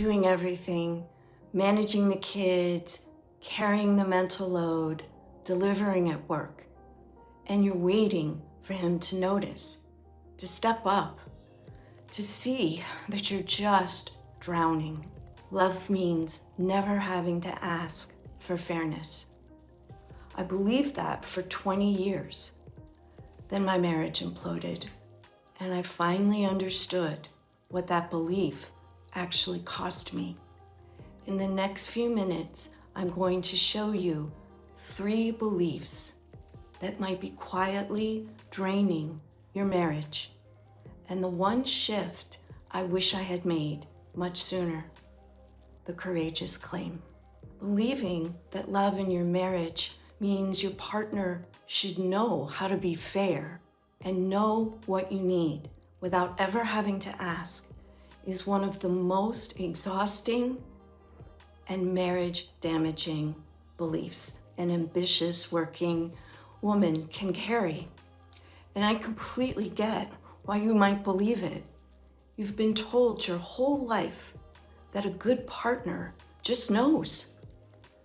doing everything, managing the kids, carrying the mental load, delivering at work. And you're waiting for him to notice, to step up, to see that you're just drowning. Love means never having to ask for fairness. I believed that for 20 years. Then my marriage imploded, and I finally understood what that belief actually cost me. In the next few minutes, I'm going to show you 3 beliefs that might be quietly draining your marriage, and the one shift I wish I had made much sooner. The courageous claim. Believing that love in your marriage means your partner should know how to be fair and know what you need without ever having to ask is one of the most exhausting and marriage-damaging beliefs an ambitious working woman can carry. And I completely get why you might believe it. You've been told your whole life that a good partner just knows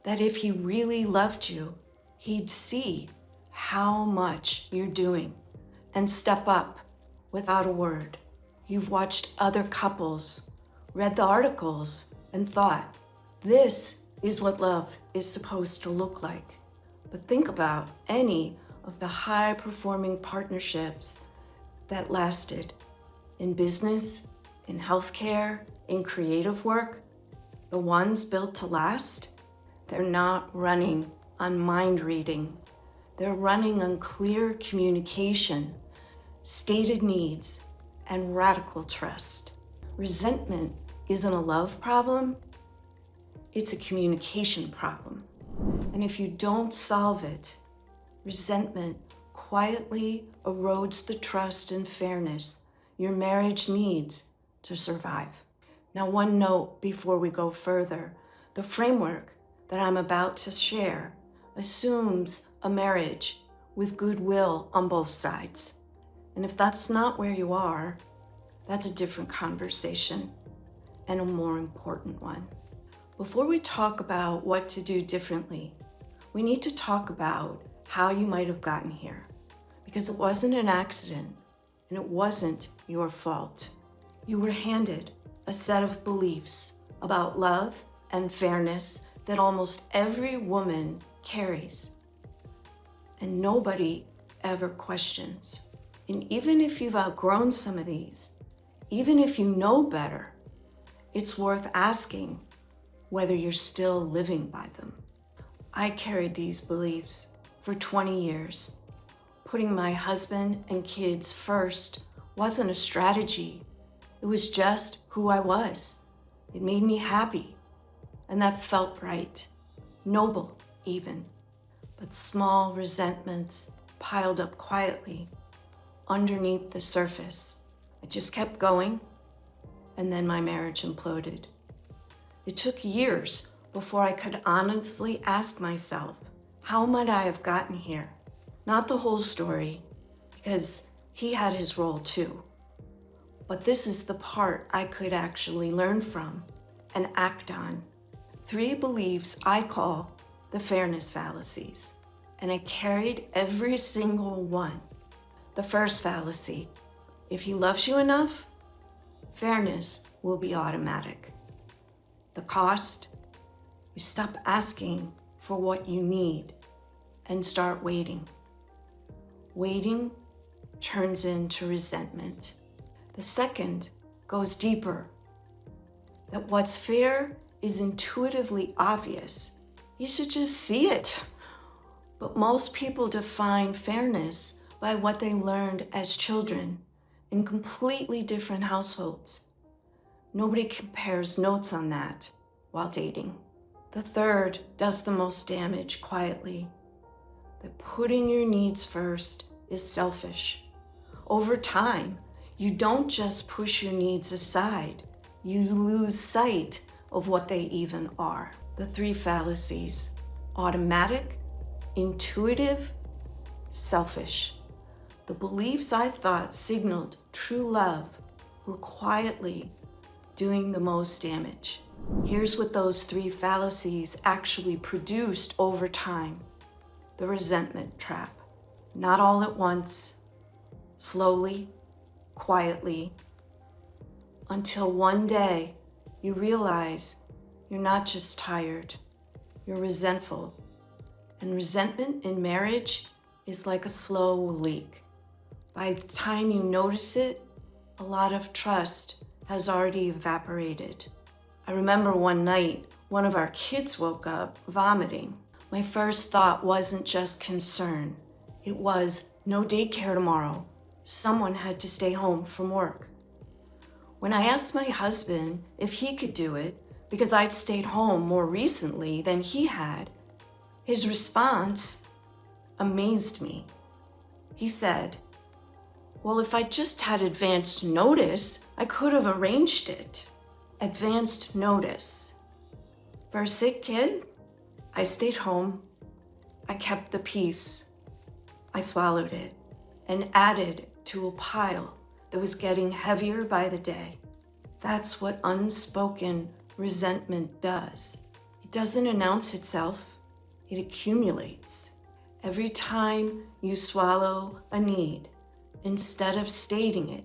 that if he really loved you, he'd see how much you're doing and step up without a word. You've watched other couples, read the articles, and thought, this is what love is supposed to look like. But think about any of the high-performing partnerships that lasted in business, in healthcare, in creative work. The ones built to last, they're not running on mind reading. They're running on clear communication, stated needs, and radical trust. Resentment isn't a love problem, it's a communication problem. And if you don't solve it, resentment quietly erodes the trust and fairness your marriage needs to survive. Now, one note before we go further. The framework that I'm about to share assumes a marriage with goodwill on both sides. And if that's not where you are, that's a different conversation and a more important one. Before we talk about what to do differently, we need to talk about how you might have gotten here, because it wasn't an accident and it wasn't your fault. You were handed a set of beliefs about love and fairness that almost every woman carries, and nobody ever questions. And even if you've outgrown some of these, even if you know better, it's worth asking whether you're still living by them. I carried these beliefs for 20 years. Putting my husband and kids first wasn't a strategy. It was just who I was. It made me happy, and that felt right, noble even. But small resentments piled up quietly underneath the surface. I just kept going, and then my marriage imploded. It took years before I could honestly ask myself, how might I have gotten here? Not the whole story, because he had his role too. But this is the part I could actually learn from and act on. 3 beliefs I call the Fairness Fallacies, and I carried every single one. The first fallacy: if he loves you enough, fairness will be automatic. The cost: you stop asking for what you need and start waiting. Waiting turns into resentment. The second goes deeper, that what's fair is intuitively obvious. You should just see it. But most people define fairness by what they learned as children in completely different households. Nobody compares notes on that while dating. The third does the most damage quietly, that putting your needs first is selfish. Over time, you don't just push your needs aside, you lose sight of what they even are. The 3 fallacies: automatic, intuitive, selfish. The beliefs I thought signaled true love were quietly doing the most damage. Here's what those 3 fallacies actually produced over time. The resentment trap. Not all at once, slowly, quietly, until one day you realize you're not just tired, you're resentful. And resentment in marriage is like a slow leak. By the time you notice it, a lot of trust has already evaporated. I remember one night, one of our kids woke up vomiting. My first thought wasn't just concern. It was, no daycare tomorrow. Someone had to stay home from work. When I asked my husband if he could do it, because I'd stayed home more recently than he had, his response amazed me. He said, well, if I just had advanced notice, I could have arranged it. Advanced notice. For a sick kid, I stayed home. I kept the peace. I swallowed it and added to a pile that was getting heavier by the day. That's what unspoken resentment does. It doesn't announce itself. It accumulates. Every time you swallow a need, instead of stating it,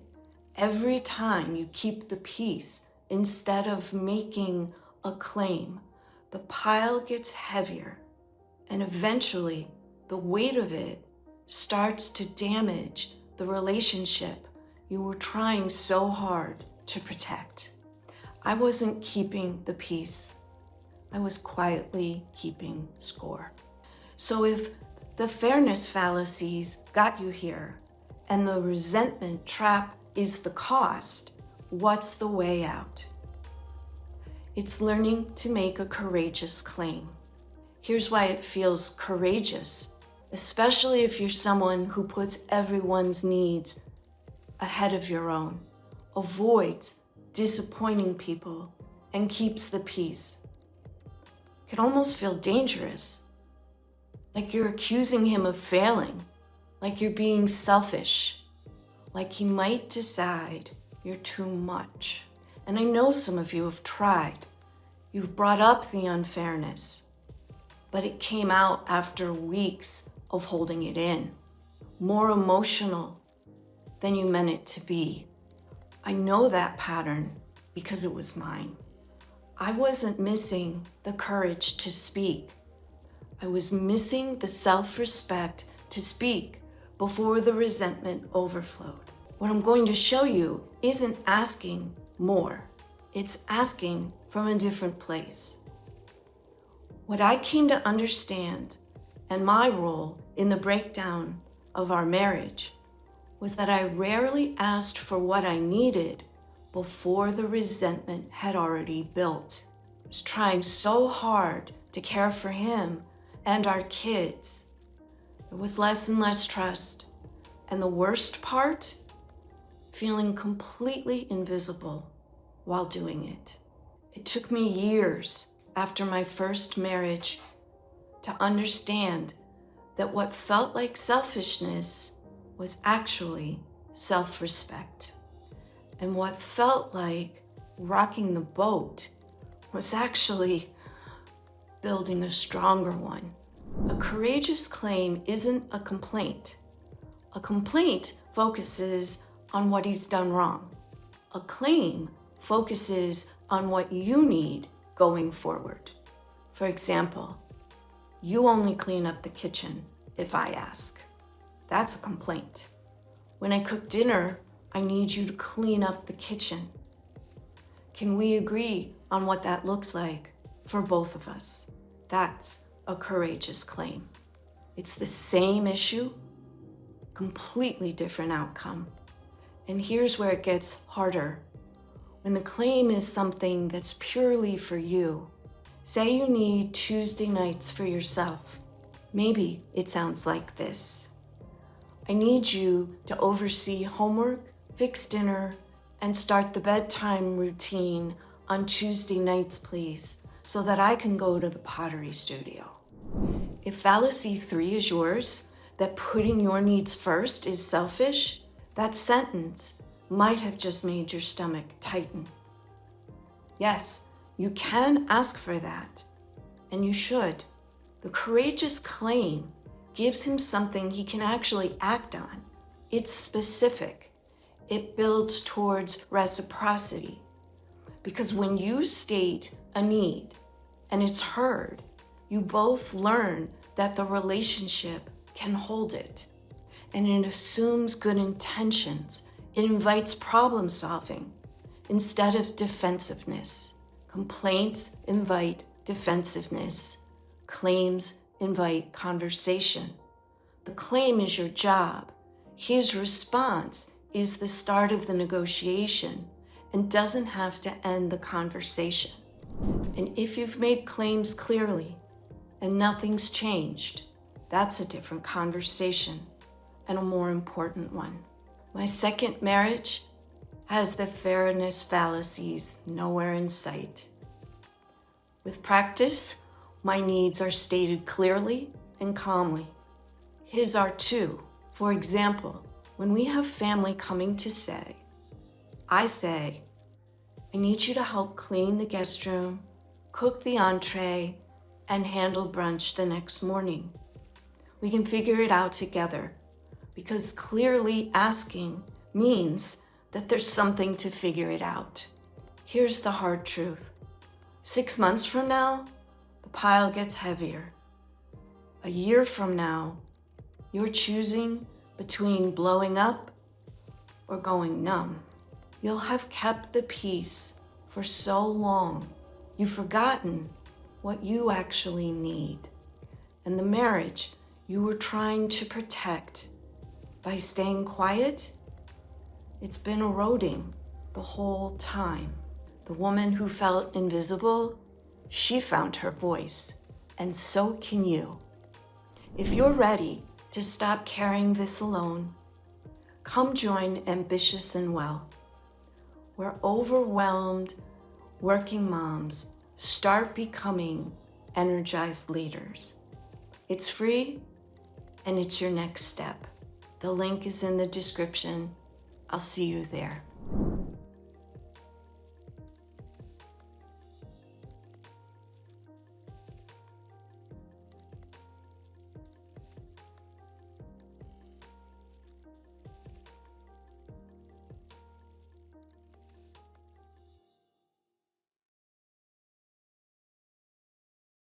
every time you keep the peace, instead of making a claim, the pile gets heavier, and eventually the weight of it starts to damage the relationship you were trying so hard to protect. I wasn't keeping the peace. I was quietly keeping score. So if the fairness fallacies got you here, and the resentment trap is the cost, what's the way out? It's learning to make a courageous claim. Here's why it feels courageous, especially if you're someone who puts everyone's needs ahead of your own, avoids disappointing people, and keeps the peace. It can almost feel dangerous, like you're accusing him of failing, like you're being selfish, like he might decide you're too much. And I know some of you have tried. You've brought up the unfairness, but it came out after weeks of holding it in, more emotional than you meant it to be. I know that pattern because it was mine. I wasn't missing the courage to speak. I was missing the self-respect to speak before the resentment overflowed. What I'm going to show you isn't asking more. It's asking from a different place. What I came to understand and my role in the breakdown of our marriage was that I rarely asked for what I needed before the resentment had already built. I was trying so hard to care for him and our kids. There was less and less trust. And the worst part, feeling completely invisible while doing it. It took me years after my first marriage to understand that what felt like selfishness was actually self-respect. And what felt like rocking the boat was actually building a stronger one. A courageous claim isn't a complaint. A complaint focuses on what he's done wrong. A claim focuses on what you need going forward. For example, you only clean up the kitchen if I ask. That's a complaint. When I cook dinner, I need you to clean up the kitchen. Can we agree on what that looks like for both of us? That's a courageous claim. It's the same issue, completely different outcome. And here's where it gets harder. When the claim is something that's purely for you, say you need Tuesday nights for yourself. Maybe it sounds like this. I need you to oversee homework, fix dinner, and start the bedtime routine on Tuesday nights, please, so that I can go to the pottery studio. If fallacy 3 is yours, that putting your needs first is selfish, that sentence might have just made your stomach tighten. Yes, you can ask for that, and you should. The courageous claim gives him something he can actually act on. It's specific. It builds towards reciprocity. Because when you state a need and it's heard, you both learn that the relationship can hold it. And it assumes good intentions. It invites problem solving instead of defensiveness. Complaints invite defensiveness. Claims invite conversation. The claim is your job. His response is the start of the negotiation and doesn't have to end the conversation. And if you've made claims clearly and nothing's changed, that's a different conversation and a more important one. My second marriage has the fairness fallacies nowhere in sight. With practice, my needs are stated clearly and calmly. His are too. For example, when we have family coming to stay, I say, I need you to help clean the guest room, cook the entree, and handle brunch the next morning. We can figure it out together because clearly asking means that there's something to figure it out. Here's the hard truth. 6 months from now, the pile gets heavier. A year from now, you're choosing between blowing up or going numb. You'll have kept the peace for so long, you've forgotten what you actually need. And the marriage you were trying to protect by staying quiet, it's been eroding the whole time. The woman who felt invisible, she found her voice, and so can you. If you're ready to stop carrying this alone, come join Ambitious and Well, where overwhelmed working moms start becoming energized leaders. It's free, and it's your next step. The link is in the description. I'll see you there.